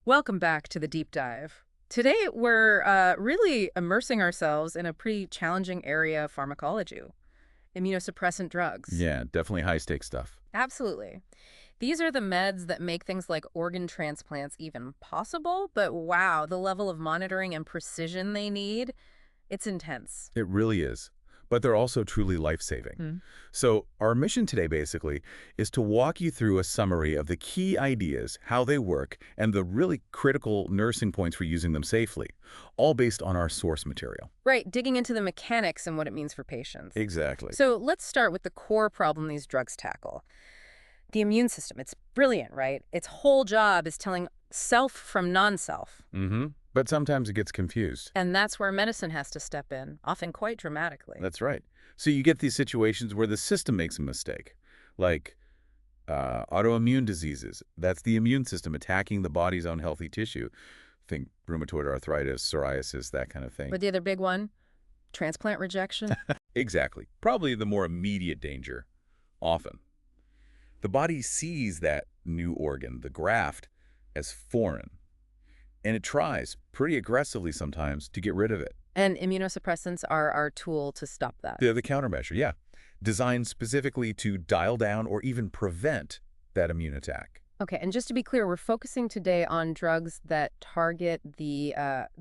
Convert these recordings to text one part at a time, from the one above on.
Welcome back to the deep dive. Today, we're really immersing ourselves in a pretty challenging area of pharmacology, immunosuppressant drugs. Yeah, definitely high-stakes stuff. Absolutely. These are the meds that make things like organ transplants even possible, but wow, the level of monitoring and precision they need, it's intense. It really is. But they're also truly life-saving. Hmm. So our mission today, basically, is to walk you through a summary of the key ideas, how they work, and the really critical nursing points for using them safely, all based on our source material. Right, digging into the mechanics and what it means for patients. Exactly. So let's start with the core problem these drugs tackle. The immune system. It's brilliant, right? Its whole job is telling self from non-self. But sometimes it gets confused. And that's where medicine has to step in, often quite dramatically. That's right. So you get these situations where the system makes a mistake, like autoimmune diseases. That's the immune system attacking the body's own healthy tissue. Think rheumatoid arthritis, psoriasis, that kind of thing. But the other big one, transplant rejection. Exactly. Probably the more immediate danger, often. The body sees that new organ, the graft, as foreign, and it tries, pretty aggressively sometimes, to get rid of it. And immunosuppressants are our tool to stop that. They're the countermeasure, yeah. Designed specifically to dial down or even prevent that immune attack. Okay, and just to be clear, we're focusing today on drugs that target the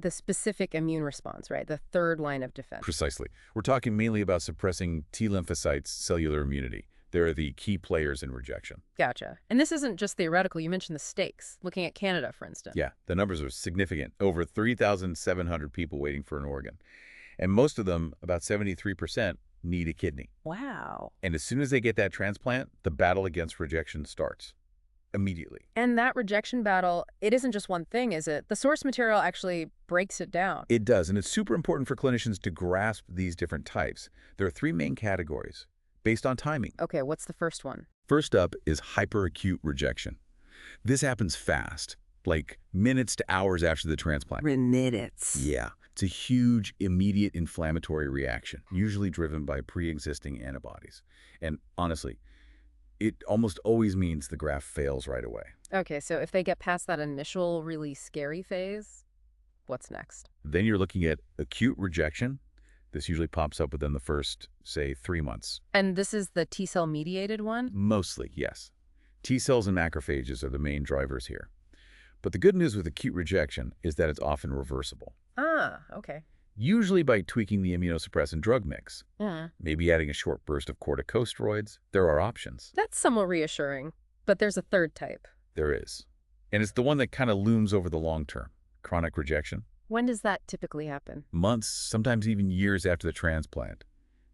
specific immune response, right? The third line of defense. Precisely. We're talking mainly about suppressing T-lymphocytes' cellular immunity. They're the key players in rejection. Gotcha. And this isn't just theoretical. You mentioned the stakes, looking at Canada, for instance. Yeah, the numbers are significant. Over 3,700 people waiting for an organ. And most of them, about 73%, need a kidney. Wow. And as soon as they get that transplant, the battle against rejection starts. Immediately. And that rejection battle, it isn't just one thing, is it? The source material actually breaks it down. It does, and it's super important for clinicians to grasp these different types. There are three main categories, based on timing. Okay, what's the first one? First up is hyperacute rejection. This happens fast, like minutes to hours after the transplant. Minutes. Yeah. It's a huge, immediate inflammatory reaction, usually driven by pre-existing antibodies. And honestly, it almost always means the graft fails right away. Okay, so if they get past that initial really scary phase, what's next? Then you're looking at acute rejection. This usually pops up within the first, say, 3 months. And this is the T-cell mediated one? Mostly, yes. T cells and macrophages are the main drivers here. But the good news with acute rejection is that it's often reversible. Ah, okay. Usually by tweaking the immunosuppressant drug mix. Yeah. Maybe adding a short burst of corticosteroids. There are options. That's somewhat reassuring. But there's a third type. There is. And it's the one that kind of looms over the long term. Chronic rejection. When does that typically happen? Months, sometimes even years after the transplant.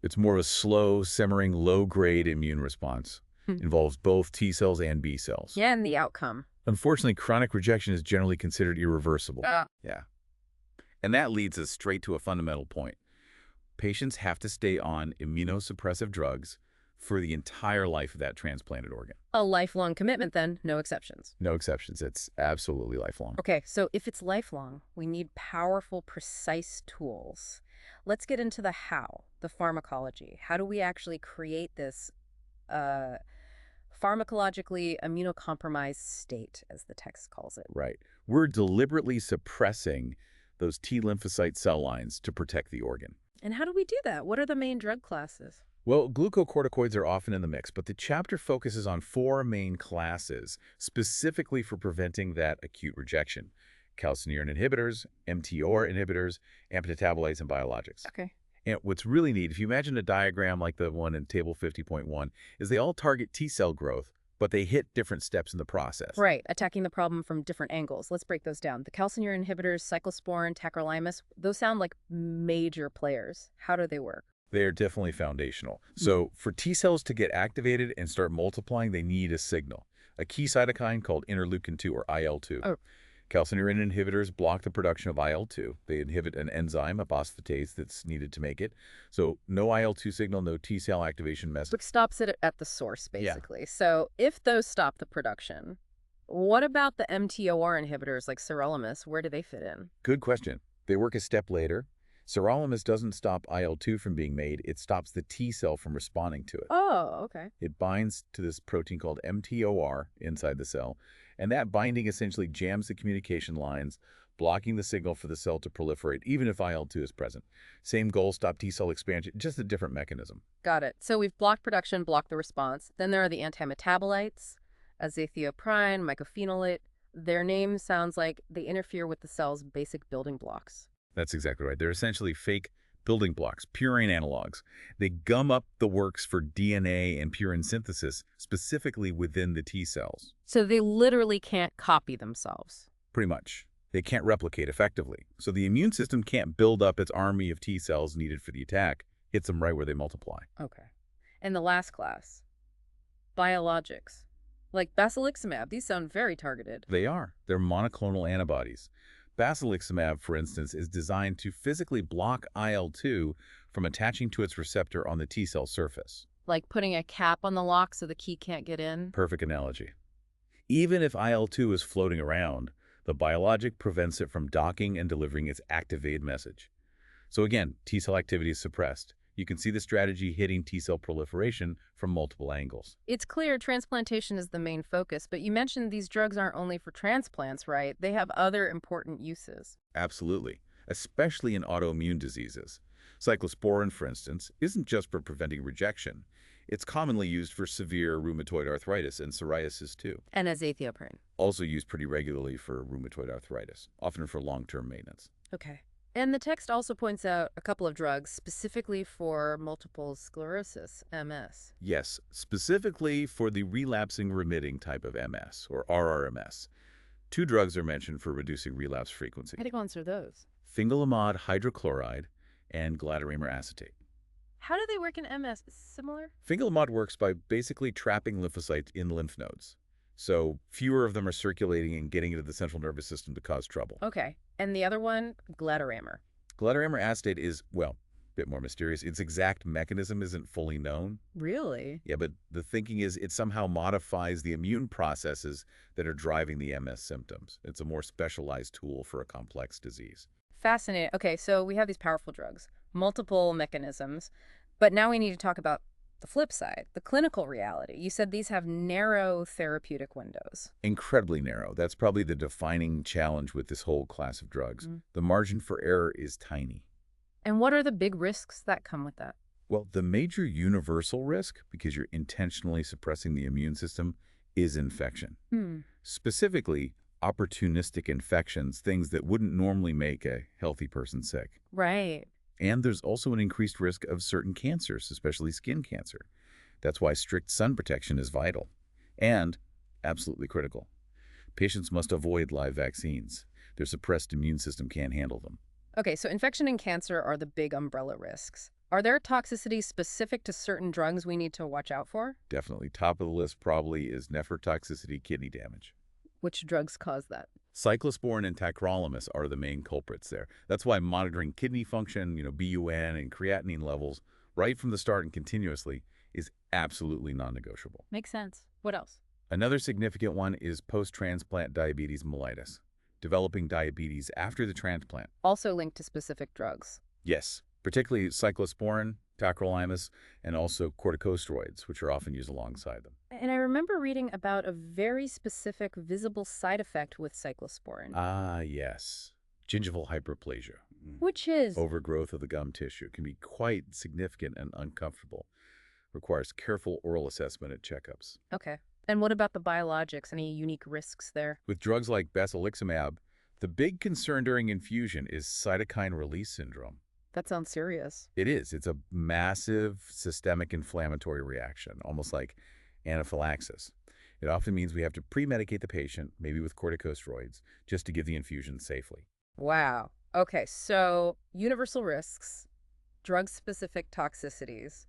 It's more of a slow, simmering, low-grade immune response. Involves both T cells and B cells. Yeah, and the outcome. Unfortunately, chronic rejection is generally considered irreversible. Ah. Yeah. And that leads us straight to a fundamental point. Patients have to stay on immunosuppressive drugs for the entire life of that transplanted organ. A lifelong commitment then, no exceptions. No exceptions. It's absolutely lifelong. Okay, so if it's lifelong, we need powerful, precise tools. Let's get into the how, the pharmacology. How do we actually create this pharmacologically immunocompromised state, as the text calls it? Right. We're deliberately suppressing those T lymphocyte cell lines to protect the organ. And how do we do that? What are the main drug classes? Well, glucocorticoids are often in the mix, but the chapter focuses on 4 main classes, specifically for preventing that acute rejection. Calcineurin inhibitors, mTOR inhibitors, antimetabolites, and biologics. Okay. And what's really neat, if you imagine a diagram like the one in table 50.1, is they all target T cell growth, but they hit different steps in the process. Right, attacking the problem from different angles. Let's break those down. The calcineurin inhibitors, cyclosporin, tacrolimus, those sound like major players. How do they work? They are definitely foundational. So for T cells to get activated and start multiplying, they need a signal, a key cytokine called interleukin-2 or IL-2. Oh. Calcineurin inhibitors block the production of IL-2. They inhibit an enzyme, a phosphatase, that's needed to make it. So no IL-2 signal, no T cell activation message. Which stops it at the source, basically. Yeah. So if those stop the production, what about the mTOR inhibitors like sirolimus? Where do they fit in? Good question. They work a step later. Sirolimus doesn't stop IL-2 from being made. It stops the T cell from responding to it. Oh, okay. It binds to this protein called mTOR inside the cell, And that binding essentially jams the communication lines, blocking the signal for the cell to proliferate, even if IL-2 is present. Same goal, stop T-cell expansion, just a different mechanism. Got it. So we've blocked production, blocked the response. Then there are the antimetabolites, azathioprine, mycophenolate. Their name sounds like they interfere with the cell's basic building blocks. That's exactly right. They're essentially fake building blocks, purine analogs. They gum up the works for DNA and purine synthesis, specifically within the T cells. So they literally can't copy themselves. Pretty much. They can't replicate effectively. So the immune system can't build up its army of T cells needed for the attack, hits them right where they multiply. Okay. And the last class, biologics. Like basiliximab, these sound very targeted. They are. They're monoclonal antibodies. Basiliximab, for instance, is designed to physically block IL-2 from attaching to its receptor on the T cell surface. Like putting a cap on the lock so the key can't get in? Perfect analogy. Even if IL-2 is floating around, the biologic prevents it from docking and delivering its activate message. So again, T cell activity is suppressed. You can see the strategy hitting T cell proliferation from multiple angles. It's clear transplantation is the main focus, but you mentioned these drugs aren't only for transplants, right? They have other important uses. Absolutely, especially in autoimmune diseases. Cyclosporin, for instance, isn't just for preventing rejection. It's commonly used for severe rheumatoid arthritis and psoriasis too. And azathioprine. Also used pretty regularly for rheumatoid arthritis, often for long-term maintenance. Okay. And the text also points out a couple of drugs specifically for multiple sclerosis, MS. Yes, specifically for the relapsing-remitting type of MS, or RRMS. 2 drugs are mentioned for reducing relapse frequency: What ones are those? fingolimod hydrochloride and glatiramer acetate. How do they work in MS? Similar? Fingolimod works by basically trapping lymphocytes in lymph nodes, so fewer of them are circulating and getting into the central nervous system to cause trouble. Okay. And the other one, glatiramer. Glatiramer acetate is, well, a bit more mysterious. Its exact mechanism isn't fully known. Really? Yeah, but the thinking is it somehow modifies the immune processes that are driving the MS symptoms. It's a more specialized tool for a complex disease. Fascinating. Okay, so we have these powerful drugs, multiple mechanisms, but now we need to talk about the flip side, the clinical reality. You said these have narrow therapeutic windows. Incredibly narrow. That's probably the defining challenge with this whole class of drugs. The margin for error is tiny. And what are the big risks that come with that? Well, the major universal risk, because you're intentionally suppressing the immune system, is infection. Specifically, opportunistic infections, things that wouldn't normally make a healthy person sick. Right. And there's also an increased risk of certain cancers, especially skin cancer. That's why strict sun protection is vital and absolutely critical. Patients must avoid live vaccines. Their suppressed immune system can't handle them. Okay, so infection and cancer are the big umbrella risks. Are there toxicities specific to certain drugs we need to watch out for? Definitely. Top of the list probably is nephrotoxicity, kidney damage. Which drugs cause that? Cyclosporin and tacrolimus are the main culprits there. That's why monitoring kidney function, BUN and creatinine levels right from the start and continuously is absolutely non-negotiable. Makes sense. What else? Another significant one is post-transplant diabetes mellitus, developing diabetes after the transplant. Also linked to specific drugs. Yes, particularly cyclosporin, tacrolimus, and also corticosteroids, which are often used alongside them. And I remember reading about a very specific visible side effect with cyclosporin. Ah, yes. Gingival hyperplasia. Which is? Overgrowth of the gum tissue. Can be quite significant and uncomfortable. Requires careful oral assessment at checkups. Okay. And what about the biologics? Any unique risks there? With drugs like basiliximab, the big concern during infusion is cytokine release syndrome. That sounds serious. It is. It's a massive systemic inflammatory reaction, almost like anaphylaxis. It often means we have to pre-medicate the patient, maybe with corticosteroids, just to give the infusion safely. Wow. Okay, so universal risks, drug-specific toxicities.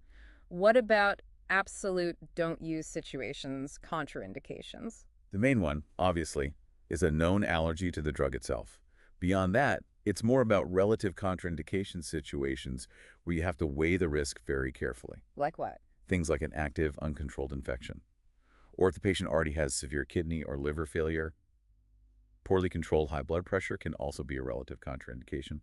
What about absolute don't use situations, contraindications? The main one, obviously, is a known allergy to the drug itself. Beyond that, it's more about relative contraindication situations where you have to weigh the risk very carefully. Like what? Things like an active, uncontrolled infection. Or if the patient already has severe kidney or liver failure. Poorly controlled high blood pressure can also be a relative contraindication.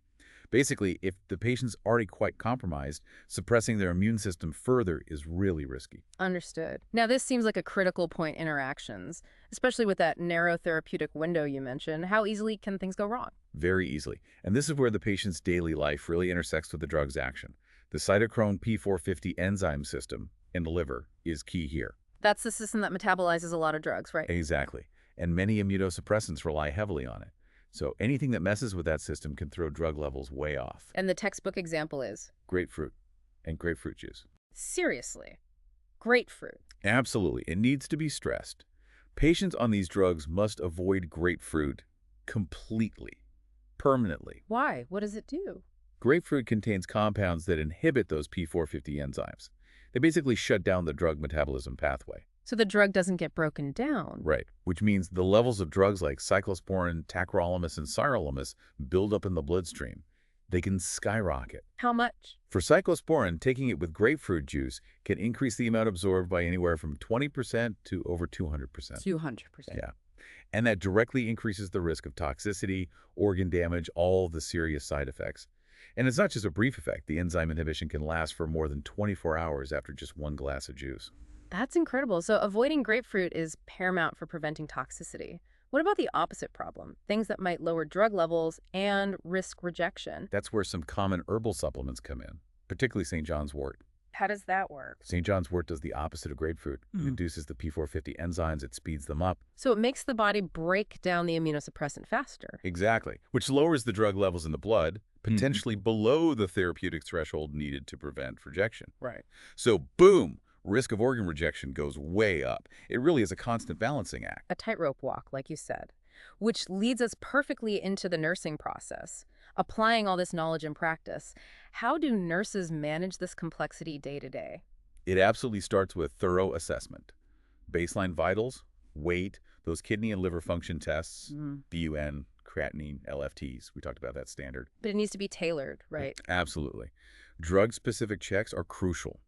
Basically, if the patient's already quite compromised, suppressing their immune system further is really risky. Understood. Now, this seems like a critical point in interactions, especially with that narrow therapeutic window you mentioned. How easily can things go wrong? Very easily. And this is where the patient's daily life really intersects with the drug's action. The cytochrome P450 enzyme system in the liver is key here. That's the system that metabolizes a lot of drugs, right? Exactly. And many immunosuppressants rely heavily on it. So anything that messes with that system can throw drug levels way off. And the textbook example is? Grapefruit and grapefruit juice. Seriously. Grapefruit. Absolutely. It needs to be stressed. Patients on these drugs must avoid grapefruit completely, permanently. Why? What does it do? Grapefruit contains compounds that inhibit those P450 enzymes. They basically shut down the drug metabolism pathway. So the drug doesn't get broken down. Right, which means the levels of drugs like cyclosporin, tacrolimus, and sirolimus build up in the bloodstream. They can skyrocket. How much? For cyclosporin, taking it with grapefruit juice can increase the amount absorbed by anywhere from 20% to over 200%. 200%. Yeah. And that directly increases the risk of toxicity, organ damage, all the serious side effects. And it's not just a brief effect. The enzyme inhibition can last for more than 24 hours after just one glass of juice. That's incredible. So avoiding grapefruit is paramount for preventing toxicity. What about the opposite problem? Things that might lower drug levels and risk rejection. That's where some common herbal supplements come in, particularly St. John's wort. How does that work? St. John's wort does the opposite of grapefruit. It induces the P450 enzymes, it speeds them up. So it makes the body break down the immunosuppressant faster. Exactly, which lowers the drug levels in the blood, potentially below the therapeutic threshold needed to prevent rejection. Right. So boom, risk of organ rejection goes way up. It really is a constant balancing act. A tightrope walk, like you said, which leads us perfectly into the nursing process. Applying all this knowledge in practice, how do nurses manage this complexity day to day? It absolutely starts with thorough assessment. Baseline vitals, weight, those kidney and liver function tests, BUN, creatinine, LFTs. We talked about that standard. But it needs to be tailored, right? Absolutely. Drug-specific checks are crucial.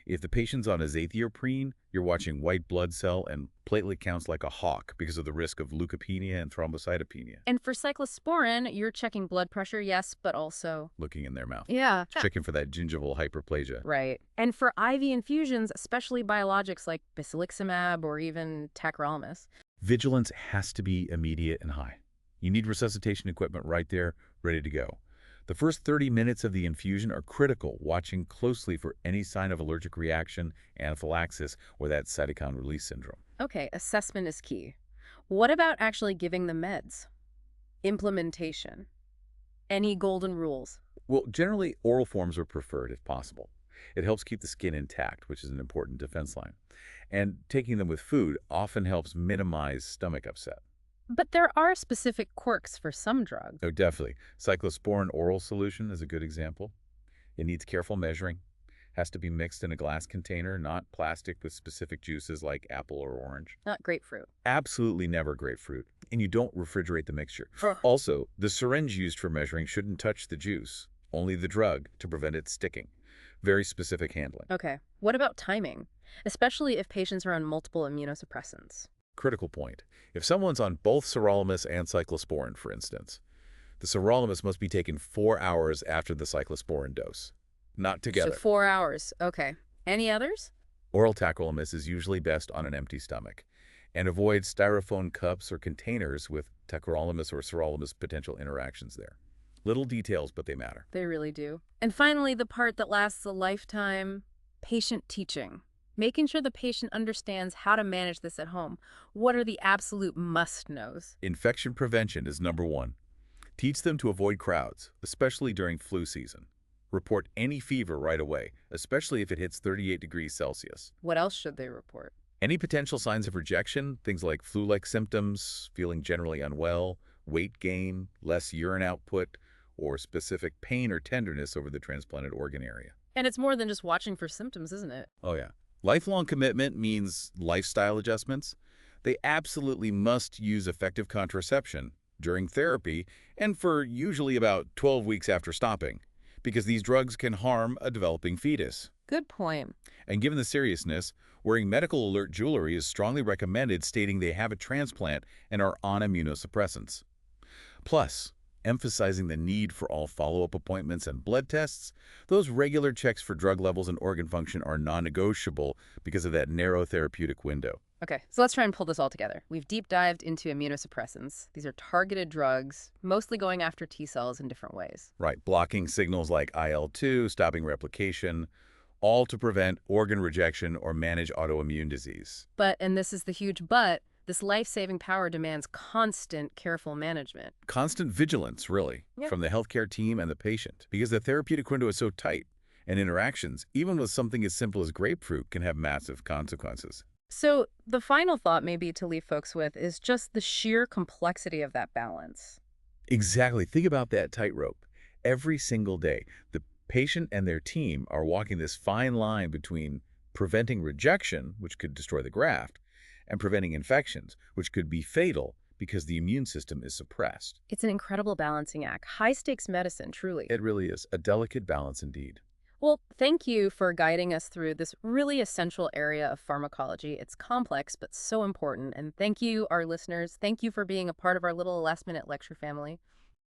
If the patient's on azathioprine, you're watching white blood cell and platelet counts like a hawk because of the risk of leukopenia and thrombocytopenia. And for cyclosporin, you're checking blood pressure, yes, but also Looking in their mouth. yeah. Checking for that gingival hyperplasia. Right. And for IV infusions, especially biologics like basiliximab or even tacrolimus. Vigilance has to be immediate and high. You need resuscitation equipment right there, ready to go. The first 30 minutes of the infusion are critical, watching closely for any sign of allergic reaction, anaphylaxis, or that cytokine release syndrome. Okay, assessment is key. What about actually giving the meds? Implementation. Any golden rules? Well, generally, oral forms are preferred if possible. It helps keep the skin intact, which is an important defense line. And taking them with food often helps minimize stomach upset. But there are specific quirks for some drugs. Oh, definitely. Cyclosporin oral solution is a good example. It needs careful measuring. Has to be mixed in a glass container, not plastic with specific juices like apple or orange. Not grapefruit. Absolutely never grapefruit. And you don't refrigerate the mixture. Also, the syringe used for measuring shouldn't touch the juice, only the drug to prevent it sticking. Very specific handling. Okay. What about timing? Especially if patients are on multiple immunosuppressants. Critical point. If someone's on both sirolimus and cyclosporin, for instance, the sirolimus must be taken 4 hours after the cyclosporin dose, not together. So 4 hours. Okay. Any others? Oral tacrolimus is usually best on an empty stomach, and avoid styrofoam cups or containers with tacrolimus or sirolimus potential interactions there. Little details, but they matter. They really do. And finally, the part that lasts a lifetime, patient teaching. Making sure the patient understands how to manage this at home. What are the absolute must-knows? Infection prevention is number one. Teach them to avoid crowds, especially during flu season. Report any fever right away, especially if it hits 38 degrees Celsius. What else should they report? Any potential signs of rejection, things like flu-like symptoms, feeling generally unwell, weight gain, less urine output, or specific pain or tenderness over the transplanted organ area. And it's more than just watching for symptoms, isn't it? Oh, yeah. Lifelong commitment means lifestyle adjustments. They absolutely must use effective contraception during therapy and for usually about 12 weeks after stopping. because these drugs can harm a developing fetus. Good point. And given the seriousness, wearing medical alert jewelry is strongly recommended, stating they have a transplant and are on immunosuppressants. Plus, emphasizing the need for all follow-up appointments and blood tests, those regular checks for drug levels and organ function are non-negotiable because of that narrow therapeutic window. Okay, so let's try and pull this all together. We've deep dived into immunosuppressants. These are targeted drugs, mostly going after T cells in different ways. Right, blocking signals like IL-2, stopping replication, all to prevent organ rejection or manage autoimmune disease. But, and this is the huge but, this life-saving power demands constant, careful management. Constant vigilance, really, Yeah. from the healthcare team and the patient, because the therapeutic window is so tight, and interactions, even with something as simple as grapefruit, can have massive consequences. So the final thought maybe to leave folks with is just the sheer complexity of that balance. Exactly. Think about that tightrope. Every single day, the patient and their team are walking this fine line between preventing rejection, which could destroy the graft, and preventing infections, which could be fatal because the immune system is suppressed. It's an incredible balancing act. High-stakes medicine, truly. It really is a delicate balance indeed. Well, thank you for guiding us through this really essential area of pharmacology. It's complex, but so important. And thank you, our listeners. Thank you for being a part of our little last-minute lecture family.